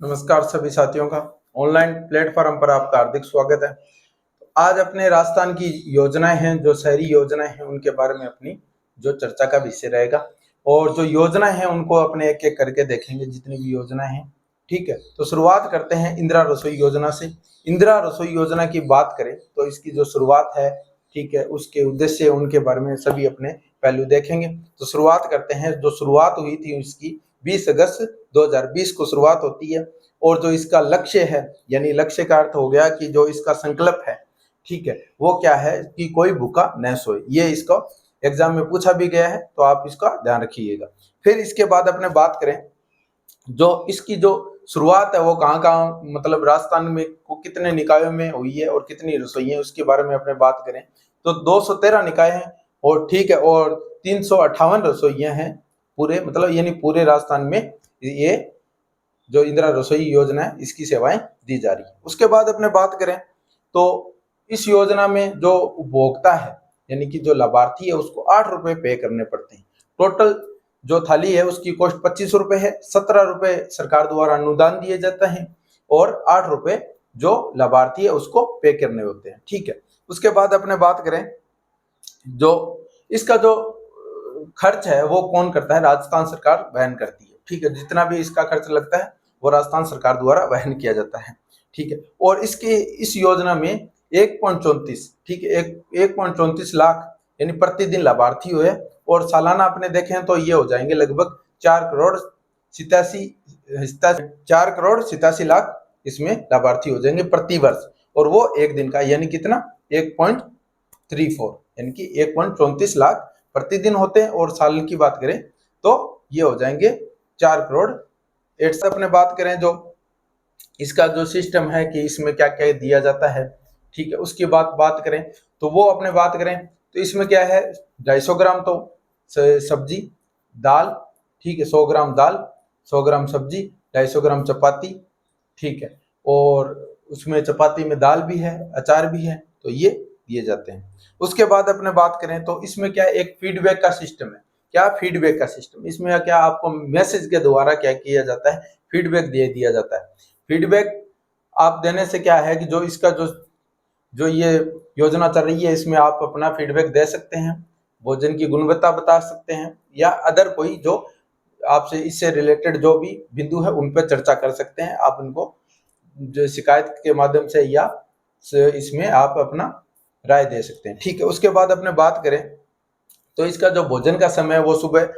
नमस्कार सभी साथियों का ऑनलाइन प्लेटफॉर्म पर आपका हार्दिक स्वागत है। आज अपने राजस्थान की योजनाएं हैं, जो शहरी योजनाएं हैं, उनके बारे में अपनी जो चर्चा का विषय रहेगा। और जो योजनाएं हैं उनको अपने एक एक करके देखेंगे, जितनी भी योजनाएं हैं। ठीक है, तो शुरुआत करते हैं इंदिरा रसोई योजना से। इंदिरा रसोई योजना की बात करें तो इसकी जो शुरुआत है, ठीक है, उसके उद्देश्य उनके बारे में सभी अपने पहलू देखेंगे। तो शुरुआत करते हैं। जो शुरुआत हुई थी इसकी 20 अगस्त 2020 को शुरुआत होती है। और जो इसका लक्ष्य है, यानी लक्ष्य का अर्थ हो गया कि जो इसका संकल्प है, ठीक है, वो क्या है कि कोई भूखा न सोए। ये इसका एग्जाम में पूछा भी गया है, तो आप इसका ध्यान रखिएगा। फिर इसके बाद अपने बात करें, जो इसकी जो शुरुआत है वो कहाँ कहाँ, मतलब राजस्थान में को कितने निकायों में हुई है और कितनी रसोई है, उसके बारे में अपने बात करें तो 213 निकाय हैं। और ठीक है, और 358 रसोइयां हैं पूरे, मतलब यानी पूरे राजस्थान में ये जो इंदिरा रसोई योजना है इसकी सेवाएं दी जा रही है। उसके बाद अपने बात करें तो इस योजना में जो उपभोक्ता है, यानी कि जो लाभार्थी है, उसको 8 रुपए पे करने पड़ते हैं। टोटल जो थाली है उसकी कॉस्ट 25 रुपए है। 17 रुपए सरकार द्वारा अनुदान दिए जाते हैं और 8 रुपए जो लाभार्थी है उसको पे करने होते हैं। ठीक है, उसके बाद अपने बात करें, जो इसका जो खर्च है वो कौन करता है? राजस्थान सरकार वहन करती है। ठीक है, जितना भी इसका खर्च लगता है वो राजस्थान सरकार द्वारा वहन किया जाता है। ठीक है, और इसके इस योजना में 1.34, ठीक है, 1.34 लाख यानी प्रतिदिन लाभार्थी हुए। और सालाना अपने देखें तो ये हो जाएंगे लगभग 4 करोड़ 87 लाख इसमें लाभार्थी हो जाएंगे प्रति वर्ष। और वो एक दिन का यानी कितना, 1.34 यानी कि 1.34 लाख प्रतिदिन होते हैं। और साल की बात करें तो ये हो जाएंगे 4 करोड़ 8। अपने बात करें जो इसका जो सिस्टम है कि इसमें क्या क्या दिया जाता है, ठीक है, उसकी बात करें तो वो अपने बात करें तो इसमें क्या है, 250 ग्राम तो सब्जी दाल, ठीक है, 100 ग्राम दाल, 100 ग्राम सब्जी, 250 ग्राम चपाती, ठीक है, और उसमें चपाती में दाल भी है, अचार भी है, तो ये दिए जाते हैं। उसके बाद अपने बात करें तो इसमें क्या एक फीडबैक का सिस्टम है। क्या फीडबैक का सिस्टम, इसमें क्या आपको मैसेज के द्वारा क्या किया जाता है, फीडबैक दे दिया जाता है। फीडबैक आप देने से क्या है कि जो इसका जो जो ये योजना चल रही है इसमें आप अपना फीडबैक दे सकते हैं, भोजन की गुणवत्ता बता सकते हैं, या अदर कोई जो आपसे इससे रिलेटेड जो भी बिंदु है उन पर चर्चा कर सकते हैं। आप उनको जो शिकायत के माध्यम से या इसमें आप अपना राय दे सकते हैं। ठीक है, उसके बाद अपने बात करें तो इसका जो भोजन का समय है वो सुबह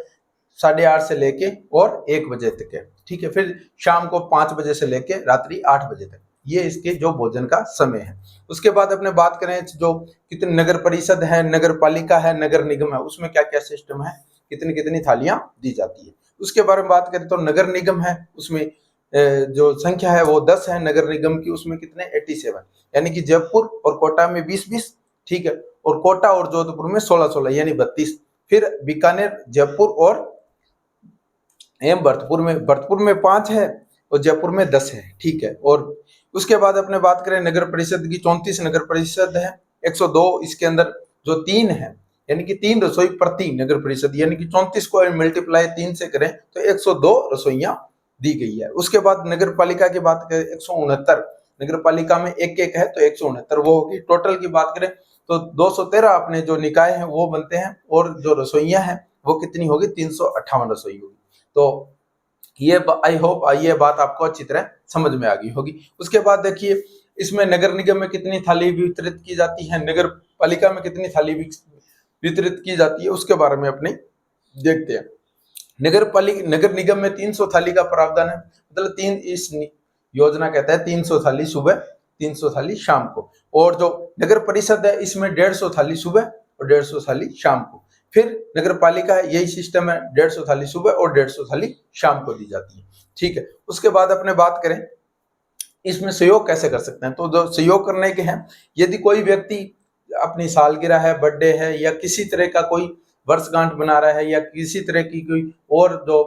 8:30 से लेके और 1 बजे तक है। ठीक है, फिर शाम को 5 बजे से लेके रात्रि 8 बजे तक, ये इसके जो भोजन का समय है। उसके बाद अपने बात करें जो कितने नगर परिषद है, नगर पालिका है, नगर निगम है, उसमें क्या क्या सिस्टम है, कितनी कितनी थालियां दी जाती है, उसके बारे में बात करें तो नगर निगम है उसमें जो संख्या है वो 10 है नगर निगम की, उसमें कितने 87, यानी कि जयपुर और कोटा में 20-20, ठीक है, और कोटा और जोधपुर में 16-16 यानी 32। फिर बीकानेर, जयपुर और भरतपुर में 5 है और जयपुर में 10 है। ठीक है, और उसके बाद अपने बात करें नगर परिषद की, 34 नगर परिषद है, 102 इसके अंदर जो 3 है, यानी कि 3 रसोई प्रति नगर परिषद, यानी कि 34 को मल्टीप्लाई 3 से करें तो 102 रसोइयां दी गई है। उसके बाद नगर पालिका की बात करें 169 नगर पालिका में एक एक है तो 169 वो होगी। टोटल की बात करें तो 213 अपने जो निकाय हैं वो बनते हैं, और जो रसोइयां हैं वो कितनी होगी, 358 रसोई होगी। तो ये आई होप ये बात आपको अच्छी तरह समझ में आ गई होगी। उसके बाद देखिए इसमें नगर निगम में कितनी थाली वितरित की जाती है, नगर पालिका में कितनी थाली वितरित की जाती है, उसके बारे में अपने देखते हैं। नगर निगम में 300 थाली का प्रावधान है, मतलब तीन इस योजना कहता है 300 थाली सुबह, 300 थाली शाम को। और जो नगर परिषद है इसमें 150 थाली सुबह और 150 थाली शाम को। फिर नगर पालिका है, यही सिस्टम है, 150 थाली सुबह और 150 थाली शाम को दी जाती है। ठीक है, उसके बाद अपने बात करें इसमें सहयोग कैसे कर सकते हैं, तो जो सहयोग करने के हैं, यदि कोई व्यक्ति अपनी सालगिरह है, बर्थडे है, या किसी तरह का कोई वर्षगांठ बना रहा है, या किसी तरह की कोई और जो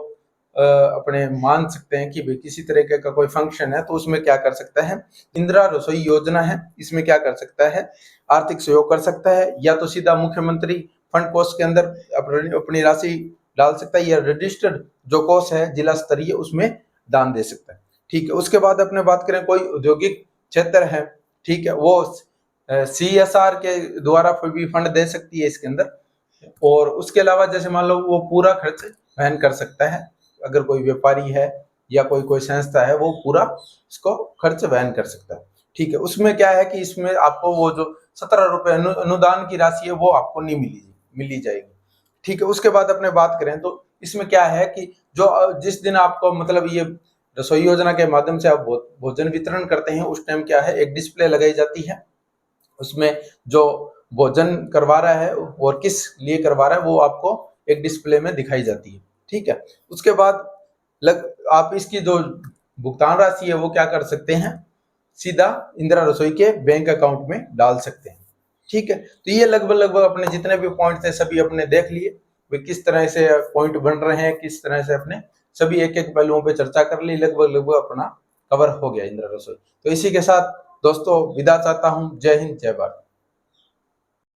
अपने मान सकते हैं कि भाई किसी तरह का कोई फंक्शन है, तो उसमें क्या कर सकता है, इंदिरा रसोई योजना है, इसमें क्या कर सकता है, आर्थिक सहयोग कर सकता है, या तो सीधा मुख्यमंत्री फंड कोष के अंदर अपनी राशि डाल सकता है, या रजिस्टर्ड जो कोष है जिला स्तरीय उसमें दान दे सकता है। ठीक है। उसके बाद अपने बात करें कोई औद्योगिक क्षेत्र है, ठीक है, वो CSR के द्वारा कोई भी फंड दे सकती है इसके अंदर। और उसके अलावा जैसे मान लो वो पूरा खर्च वहन कर सकता है, अगर कोई व्यापारी है या कोई कोई संस्था है वो पूरा इसको खर्च वहन कर सकता है, ठीक है। उसमें क्या है कि इसमें आपको वो जो 17 रुपए अनुदान की राशि है वो आपको नहीं मिली जाएगी, ठीक है। उसके बाद अपने बात करें तो इसमें क्या है कि जो जिस दिन आपको मतलब ये रसोई योजना के माध्यम से आप भोजन वितरण करते हैं, उस टाइम क्या है एक डिस्प्ले लगाई जाती है, उसमें जो भोजन करवा रहा है और किस लिए करवा रहा है वो आपको एक डिस्प्ले में दिखाई जाती है, ठीक है। उसके बाद आप इसकी जो भुगतान राशि है वो क्या कर सकते हैं, सीधा इंदिरा रसोई के बैंक अकाउंट में डाल सकते हैं, ठीक है। तो ये लगभग अपने जितने भी पॉइंट थे सभी अपने देख लिए, वे किस तरह से पॉइंट बन रहे हैं, किस तरह से अपने सभी एक एक पहलुओं पे चर्चा कर ली, लगभग अपना कवर हो गया इंदिरा रसोई। तो इसी के साथ दोस्तों विदा चाहता हूँ। जय हिंद, जय भारत।